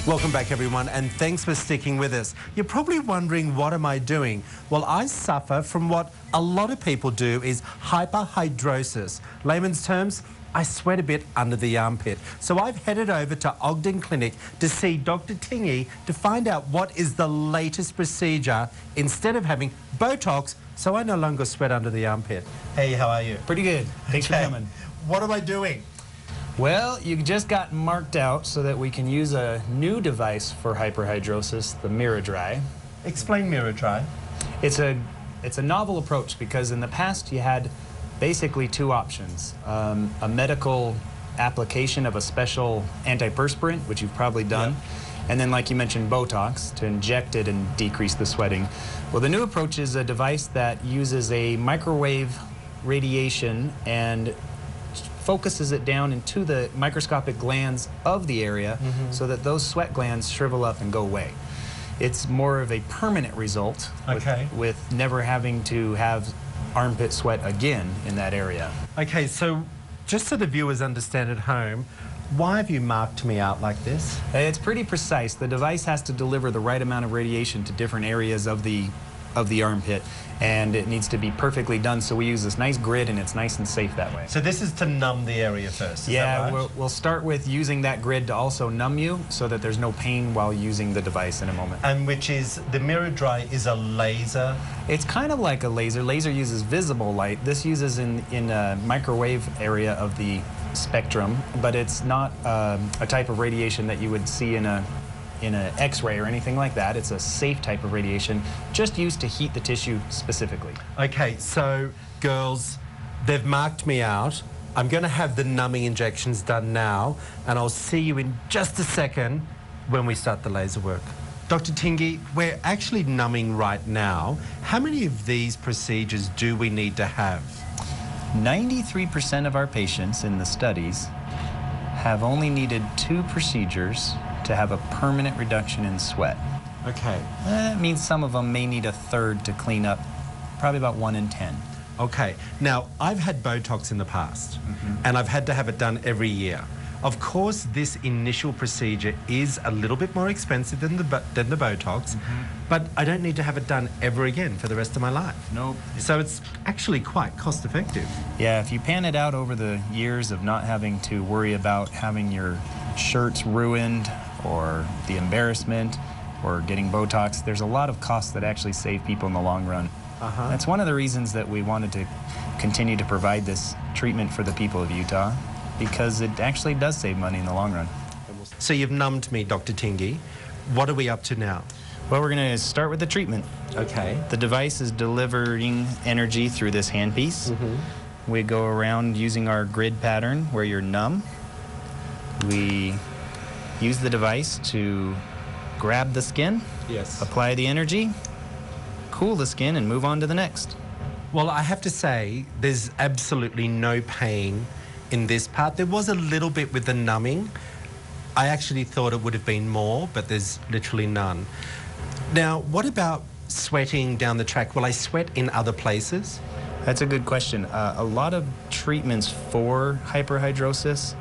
Welcome back, everyone, and thanks for sticking with us. You're probably wondering, what am I doing? Well, I suffer from what a lot of people do, is hyperhidrosis. Layman's terms, I sweat a bit under the armpit. So I've headed over to Ogden Clinic to see Dr. Tingey to find out what is the latest procedure instead of having Botox, so I no longer sweat under the armpit. Hey, how are you? Pretty good. Thanks for coming. What am I doing? Well, you just got marked out so that we can use a new device for hyperhidrosis, the miraDry. Explain miraDry. It's a novel approach because in the past you had basically two options. A medical application of a special antiperspirant, which you've probably done, and then, like you mentioned, Botox to inject it and decrease the sweating. Well, the new approach is a device that uses a microwave radiation and focuses it down into the microscopic glands of the area so that those sweat glands shrivel up and go away. It's more of a permanent result with never having to have armpit sweat again in that area. Okay, so just so the viewers understand at home, why have you marked me out like this? It's pretty precise. The device has to deliver the right amount of radiation to different areas of the armpit, and it needs to be perfectly done, so we use this nice grid and it's nice and safe that way. So this is to numb the area first, is that right? We'll start with using that grid to also numb you so that there's no pain while using the device in a moment. And which is, the miraDry is a laser? It's kind of like a laser. Laser uses visible light. This uses in a microwave area of the spectrum, but it's not a type of radiation that you would see in an X-ray or anything like that. It's a safe type of radiation, just used to heat the tissue specifically. Okay, so girls, they've marked me out. I'm going to have the numbing injections done now, and I'll see you in just a second when we start the laser work. Dr. Tingey, we're actually numbing right now. How many of these procedures do we need to have? 93% of our patients in the studies have only needed 2 procedures to have a permanent reduction in sweat. Okay. That means some of them may need a third to clean up, probably about 1 in 10. Okay. Now, I've had Botox in the past, and I've had to have it done every year. Of course, this initial procedure is a little bit more expensive than the Botox, but I don't need to have it done ever again for the rest of my life. Nope. So it's actually quite cost effective. Yeah, if you pan it out over the years of not having to worry about having your shirts ruined or the embarrassment or getting Botox, there's a lot of costs that actually save people in the long run. That's one of the reasons that we wanted to continue to provide this treatment for the people of Utah, because it actually does save money in the long run. So you've numbed me, Dr. Tingey. What are we up to now? Well, we're going to start with the treatment. Okay. The device is delivering energy through this handpiece. We go around using our grid pattern where you're numb. We use the device to grab the skin, apply the energy, cool the skin, and move on to the next. Well, I have to say, there's absolutely no pain in this part. There was a little bit with the numbing. I actually thought it would have been more, but there's literally none. Now, what about sweating down the track? Will I sweat in other places? That's a good question. A lot of treatments for hyperhidrosis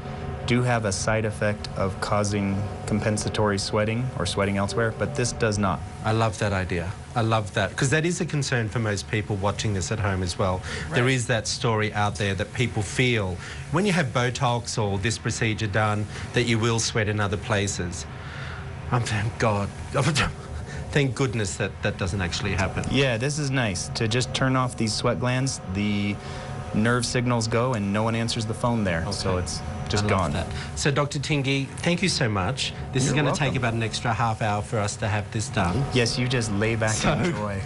do have a side effect of causing compensatory sweating or sweating elsewhere, but this does not. I love that idea. I love that, because that is a concern for most people watching this at home as well. There is that story out there that people feel when you have Botox or this procedure done that you will sweat in other places. Thank God. Thank goodness that doesn't actually happen. Yeah, this is nice. To just turn off these sweat glands, the nerve signals go and no one answers the phone there, so it's just gone. So, Dr. Tingey, thank you so much. This is going to take about an extra half hour for us to have this done. Yes, you just lay back and enjoy.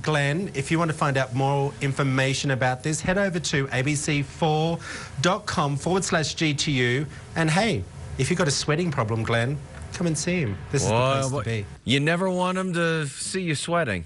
Glenn, if you want to find out more information about this, head over to abc4.com/GTU. And hey, if you've got a sweating problem, Glenn, come and see him. This is the place to be. You never want him to see you sweating.